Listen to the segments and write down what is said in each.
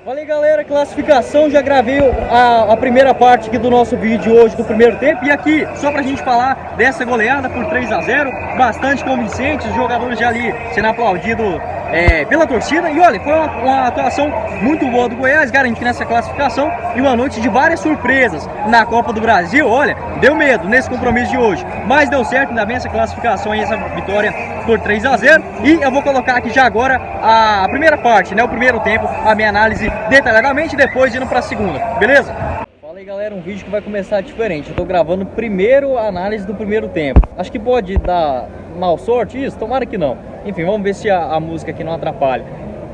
Fala aí galera, classificação, já gravei a primeira parte aqui do nosso vídeo hoje do primeiro tempo. E aqui, só pra gente falar dessa goleada por 3-0, bastante convincente, os jogadores já ali sendo aplaudidos pela torcida. E olha, foi uma atuação muito boa do Goiás, garantindo essa classificação e uma noite de várias surpresas na Copa do Brasil. Olha, deu medo nesse compromisso de hoje, mas deu certo, ainda bem essa classificação e essa vitória por 3-0. E eu vou colocar aqui já agora a primeira parte, né, o primeiro tempo, a minha análise detalhadamente, depois indo para a segunda, beleza? Fala aí galera, um vídeo que vai começar diferente. Eu tô gravando primeiro a análise do primeiro tempo. Acho que pode dar mal sorte isso, tomara que não. Enfim, vamos ver se a música aqui não atrapalha.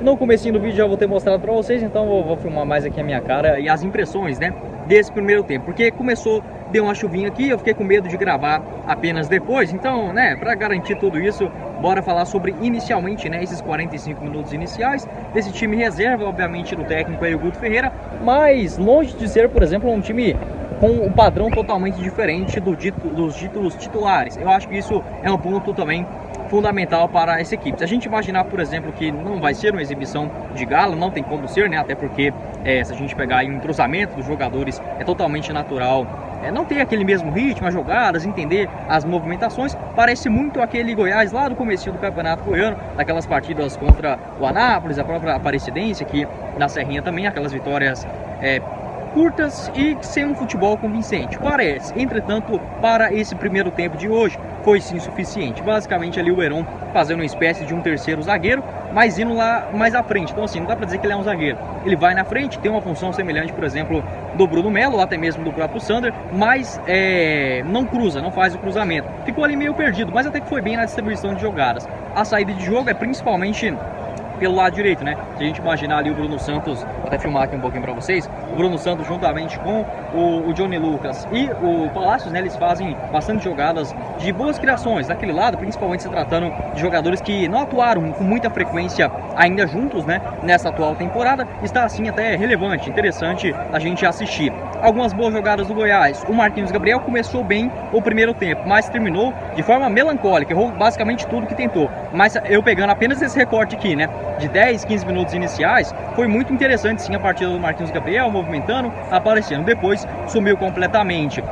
No comecinho do vídeo já vou ter mostrado para vocês, então vou filmar mais aqui a minha cara e as impressões, né, desse primeiro tempo. Porque começou, deu uma chuvinha aqui, eu fiquei com medo de gravar apenas depois. Então, né, para garantir tudo isso, bora falar sobre inicialmente, né, esses 45 minutos iniciais desse time reserva, obviamente do técnico aí, o Guto Ferreira, mas longe de ser, por exemplo, um time com um padrão totalmente diferente dos títulos titulares. Eu acho que isso é um ponto também fundamental para essa equipe. Se a gente imaginar, por exemplo, que não vai ser uma exibição de gala, não tem como ser, né? Até porque se a gente pegar aí o entrosamento dos jogadores é totalmente natural. Não ter aquele mesmo ritmo, as jogadas, entender as movimentações, parece muito aquele Goiás lá do comecinho do Campeonato Goiano, daquelas partidas contra o Anápolis, a própria Aparecidense, aqui na Serrinha também, aquelas vitórias curtas e sem um futebol convincente, parece. Entretanto, para esse primeiro tempo de hoje, foi sim suficiente. Basicamente ali o Heron fazendo uma espécie de um terceiro zagueiro, mas indo lá mais à frente. Então assim, não dá pra dizer que ele é um zagueiro. Ele vai na frente, tem uma função semelhante, por exemplo, do Bruno Melo, ou até mesmo do próprio Sander, mas não cruza, não faz o cruzamento. Ficou ali meio perdido, mas até que foi bem na distribuição de jogadas. A saída de jogo é principalmente pelo lado direito, né? Se a gente imaginar ali o Bruno Santos, vou até filmar aqui um pouquinho para vocês, o Bruno Santos juntamente com o Johnny Lucas e o Palácios, né? Eles fazem bastante jogadas de boas criações daquele lado, principalmente se tratando de jogadores que não atuaram com muita frequência ainda juntos, né? Nessa atual temporada, está assim até relevante, interessante a gente assistir. Algumas boas jogadas do Goiás. O Marquinhos Gabriel começou bem o primeiro tempo, mas terminou de forma melancólica, errou basicamente tudo que tentou. Mas eu pegando apenas esse recorte aqui, né, de 10, 15 minutos iniciais, foi muito interessante sim a partida do Marquinhos Gabriel, movimentando, aparecendo. Depois sumiu completamente.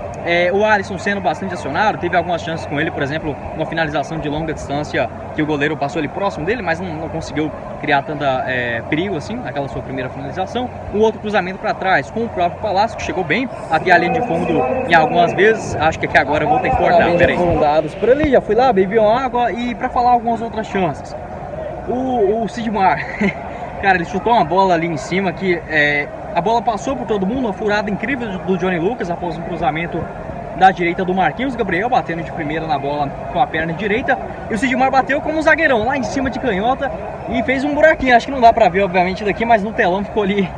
O Alisson sendo bastante acionado, teve algumas chances com ele, por exemplo, uma finalização de longa distância que o goleiro passou ali próximo dele, mas não conseguiu criar tanta perigo assim, naquela sua primeira finalização. Um outro cruzamento para trás com o próprio Palácio, que chegou bem até a linha de fundo em algumas vezes. Acho que aqui agora eu vou ter que cortar, peraí. Foram dados por ali, já fui lá, bebi uma água e para falar algumas outras chances. O Sidmar, cara, ele chutou uma bola ali em cima que a bola passou por todo mundo, uma furada incrível do Johnny Lucas após um cruzamento da direita do Marquinhos Gabriel, batendo de primeira na bola com a perna direita, e o Sidmar bateu como um zagueirão lá em cima de canhota e fez um buraquinho. Acho que não dá pra ver obviamente daqui, mas no telão ficou ali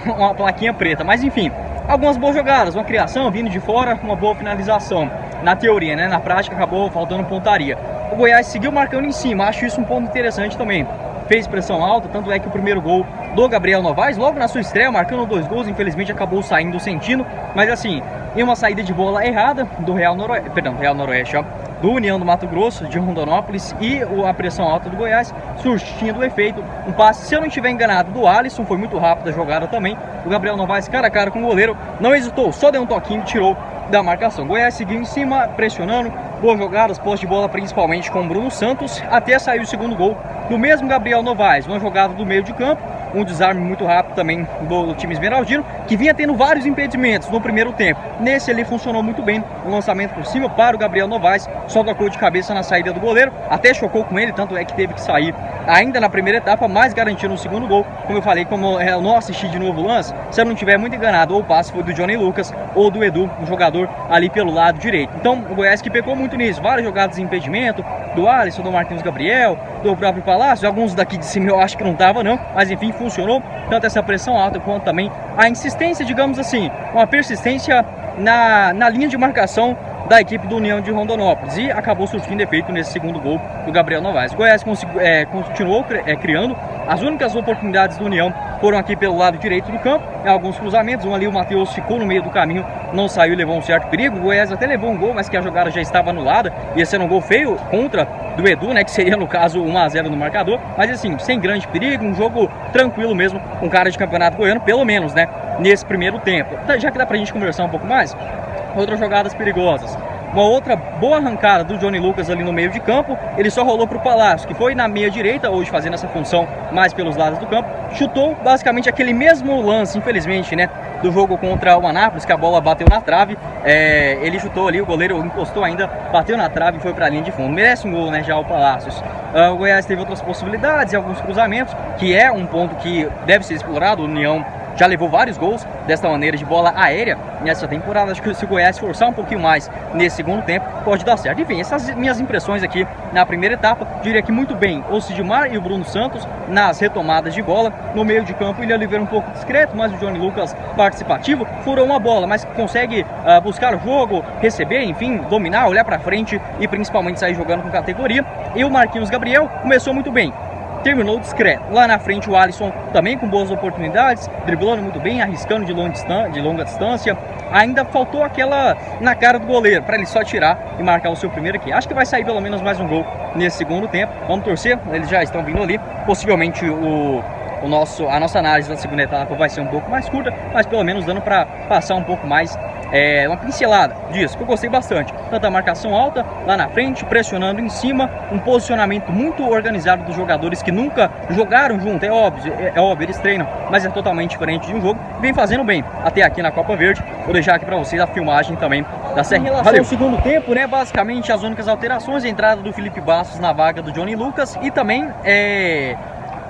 uma plaquinha preta. Mas enfim, algumas boas jogadas, uma criação vindo de fora, uma boa finalização na teoria, né? Na prática acabou faltando pontaria. O Goiás seguiu marcando em cima, acho isso um ponto interessante também. Fez pressão alta, tanto é que o primeiro gol do Gabriel Novaes, logo na sua estreia, marcando 2 gols, infelizmente acabou saindo sentindo, mas assim, em uma saída de bola errada do Real Noroeste, ó, do União do Mato Grosso, de Rondonópolis, e a pressão alta do Goiás, surtindo o efeito. Um passe, se eu não estiver enganado, do Alisson, foi muito rápida a jogada também. O Gabriel Novaes, cara a cara com o goleiro, não hesitou, só deu um toquinho e tirou da marcação. Goiás seguiu em cima, pressionando, boas jogadas, posse de bola principalmente com o Bruno Santos, até sair o segundo gol do mesmo Gabriel Novaes, uma jogada do meio de campo, um desarme muito rápido também do time esmeraldino, que vinha tendo vários impedimentos no primeiro tempo. Nesse ali funcionou muito bem, o lançamento por cima para o Gabriel Novaes, só tocou de cabeça na saída do goleiro, até chocou com ele, tanto é que teve que sair ainda na primeira etapa, mas garantindo o segundo gol. Como eu falei, como eu não assisti de novo o lance, se eu não estiver muito enganado, ou o passe foi do Johnny Lucas ou do Edu, um jogador ali pelo lado direito. Então o Goiás que pecou muito nisso, várias jogadas de impedimento, do Alisson, do Marquinhos Gabriel, do próprio Palácio, alguns daqui de cima eu acho que não tava não, mas enfim, funcionou, tanto essa pressão alta quanto também a insistência, digamos assim, uma persistência na linha de marcação da equipe do União de Rondonópolis, e acabou surtindo efeito nesse segundo gol do Gabriel Novaes. O Goiás continuou criando, as únicas oportunidades do União foram aqui pelo lado direito do campo, alguns cruzamentos, ali o Matheus ficou no meio do caminho, não saiu e levou um certo perigo. O Goiás até levou um gol, mas que a jogada já estava anulada, ia ser um gol feio contra do Edu, né, que seria no caso 1 a 0 no marcador, mas assim, sem grande perigo, um jogo tranquilo mesmo, com cara de campeonato goiano, pelo menos, né, nesse primeiro tempo. Já que dá pra gente conversar um pouco mais, outras jogadas perigosas. Uma outra boa arrancada do Johnny Lucas ali no meio de campo, ele só rolou para o Palácio, que foi na meia direita, hoje fazendo essa função mais pelos lados do campo, chutou basicamente aquele mesmo lance, infelizmente, né, do jogo contra o Anápolis, que a bola bateu na trave, ele chutou ali, o goleiro encostou ainda, bateu na trave e foi para a linha de fundo. Merece um gol, né, já o Palácios. O Goiás teve outras possibilidades e alguns cruzamentos, que é um ponto que deve ser explorado. O União já levou vários gols desta maneira de bola aérea nessa temporada. Acho que se o Goiás forçar um pouquinho mais nesse segundo tempo, pode dar certo. Enfim, essas minhas impressões aqui na primeira etapa. Diria que muito bem o Sidmar e o Bruno Santos nas retomadas de bola. No meio de campo, o William Oliveira um pouco discreto, mas o Johnny Lucas participativo. Furou uma bola, mas consegue buscar o jogo, receber, enfim, dominar, olhar para frente e principalmente sair jogando com categoria. E o Marquinhos Gabriel começou muito bem, terminou discreto. Lá na frente o Alisson também com boas oportunidades, driblando muito bem, arriscando de longa distância. Ainda faltou aquela na cara do goleiro, para ele só tirar e marcar o seu primeiro aqui. Acho que vai sair pelo menos mais um gol nesse segundo tempo. Vamos torcer, eles já estão vindo ali. Possivelmente a nossa análise da segunda etapa vai ser um pouco mais curta, mas pelo menos dando para passar um pouco mais uma pincelada disso, que eu gostei bastante. Tanta marcação alta lá na frente, pressionando em cima, um posicionamento muito organizado dos jogadores que nunca jogaram junto. É óbvio, eles treinam, mas é totalmente diferente de um jogo. Vem fazendo bem até aqui na Copa Verde. Vou deixar aqui para vocês a filmagem também da série. Em relação ao segundo tempo, né, basicamente as únicas alterações, a entrada do Felipe Bastos na vaga do Johnny Lucas e também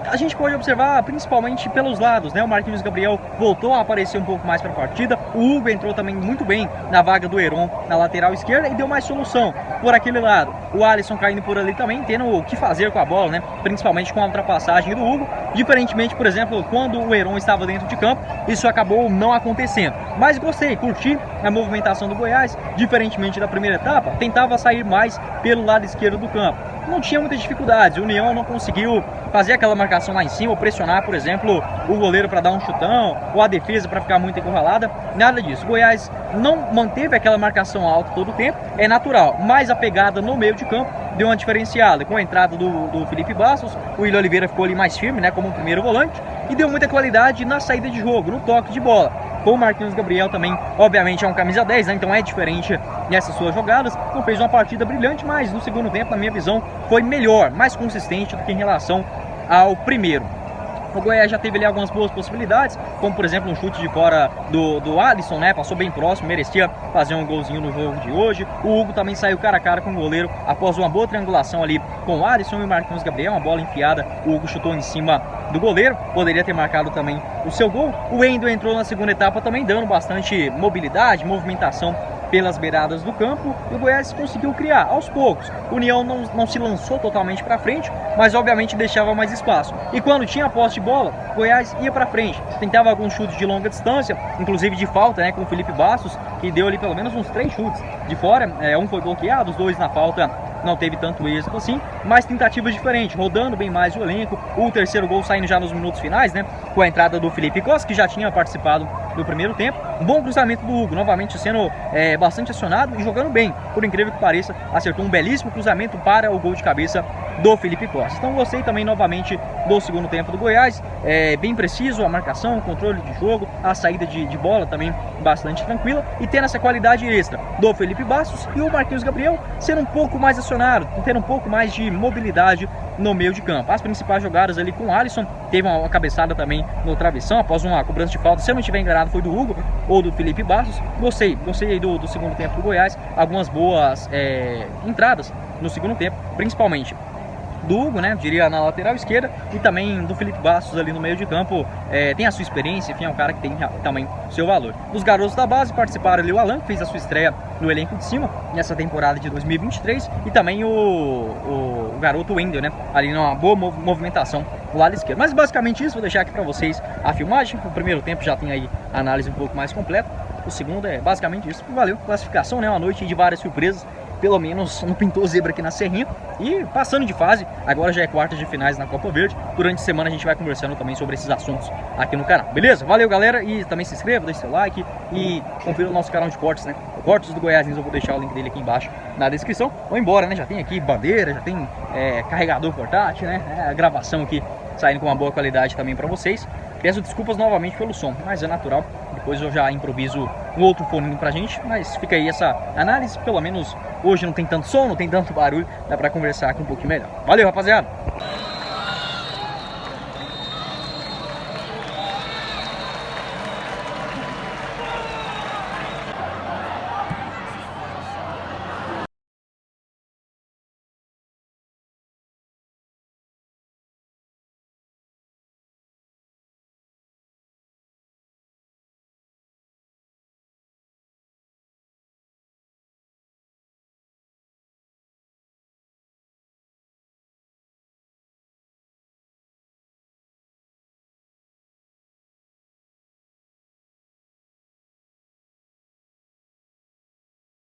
a gente pode observar principalmente pelos lados, né? O Marquinhos Gabriel voltou a aparecer um pouco mais para a partida. O Hugo entrou também muito bem na vaga do Heron na lateral esquerda e deu mais solução por aquele lado. O Alisson caindo por ali também, tendo o que fazer com a bola, né? Principalmente com a ultrapassagem do Hugo. Diferentemente, por exemplo, quando o Heron estava dentro de campo, isso acabou não acontecendo. Mas gostei, curti a movimentação do Goiás, diferentemente da primeira etapa, tentava sair mais pelo lado esquerdo do campo. Não tinha muitas dificuldades, o União não conseguiu fazer aquela marcação lá em cima, ou pressionar, por exemplo, o goleiro para dar um chutão, ou a defesa para ficar muito encurralada, nada disso. O Goiás não manteve aquela marcação alta todo o tempo, é natural, mas a pegada no meio de campo deu uma diferenciada, com a entrada do Felipe Bastos, o William Oliveira ficou ali mais firme, né, como um primeiro volante, e deu muita qualidade na saída de jogo, no toque de bola. Com o Marquinhos Gabriel também, obviamente é um camisa 10, né? Então é diferente nessas suas jogadas. Não fez uma partida brilhante, mas no segundo tempo, na minha visão, foi melhor, mais consistente do que em relação ao primeiro. O Goiás já teve ali algumas boas possibilidades, como por exemplo um chute de fora do Alisson, né? Passou bem próximo, merecia fazer um golzinho no jogo de hoje. O Hugo também saiu cara a cara com o goleiro após uma boa triangulação ali com o Alisson e o Marquinhos Gabriel, uma bola enfiada. O Hugo chutou em cima do goleiro, poderia ter marcado também o seu gol. O Wendel entrou na segunda etapa também dando bastante mobilidade, movimentação pelas beiradas do campo, e o Goiás conseguiu criar aos poucos. O União não se lançou totalmente para frente, mas obviamente deixava mais espaço. E quando tinha a posse de bola, o Goiás ia para frente, tentava alguns chutes de longa distância, inclusive de falta, né, com o Felipe Bastos, que deu ali pelo menos uns 3 chutes de fora. Um foi bloqueado, os 2 na falta não teve tanto êxito assim, mas tentativas diferentes, rodando bem mais o elenco. O terceiro gol saindo já nos minutos finais, né, com a entrada do Felipe Costa, que já tinha participado do primeiro tempo. Um bom cruzamento do Hugo, novamente sendo bastante acionado e jogando bem, por incrível que pareça, acertou um belíssimo cruzamento para o gol de cabeça do Felipe Costa. Então gostei também novamente do segundo tempo do Goiás, bem preciso a marcação, o controle de jogo, a saída de bola também bastante tranquila, e tendo essa qualidade extra do Felipe Bastos e o Marquinhos Gabriel sendo um pouco mais acionado, tendo um pouco mais de mobilidade no meio de campo. As principais jogadas ali com o Alisson, teve uma cabeçada também no travessão após uma cobrança de falta, se eu não estiver enganado foi do Hugo ou do Felipe Bastos. Gostei aí do segundo tempo do Goiás, algumas boas entradas no segundo tempo, principalmente do Hugo, né, diria na lateral esquerda, e também do Felipe Bastos ali no meio de campo. Tem a sua experiência, enfim, é um cara que tem também seu valor. Dos garotos da base participaram ali o Alan, que fez a sua estreia no elenco de cima nessa temporada de 2023, e também o garoto Wendel, né, ali numa boa movimentação do lado esquerdo. Mas basicamente isso, vou deixar aqui para vocês a filmagem. O primeiro tempo já tem aí a análise um pouco mais completa, o segundo é basicamente isso. Valeu, classificação, né, uma noite de várias surpresas pelo menos não pintou zebra aqui na Serrinha. E passando de fase, agora já é quartas de finais na Copa Verde. Durante a semana a gente vai conversando também sobre esses assuntos aqui no canal, beleza? Valeu, galera, e também se inscreva, deixe seu like e confira o nosso canal de cortes, né? O Cortes do Goiás, eu vou deixar o link dele aqui embaixo na descrição. Vou embora, né? Já tem aqui bandeira, já tem carregador portátil, né? A gravação aqui saindo com uma boa qualidade também para vocês. Peço desculpas novamente pelo som, mas é natural. Depois eu já improviso um outro fone pra gente, mas fica aí essa análise. Pelo menos hoje não tem tanto som, não tem tanto barulho, dá pra conversar aqui um pouquinho melhor. Valeu, rapaziada!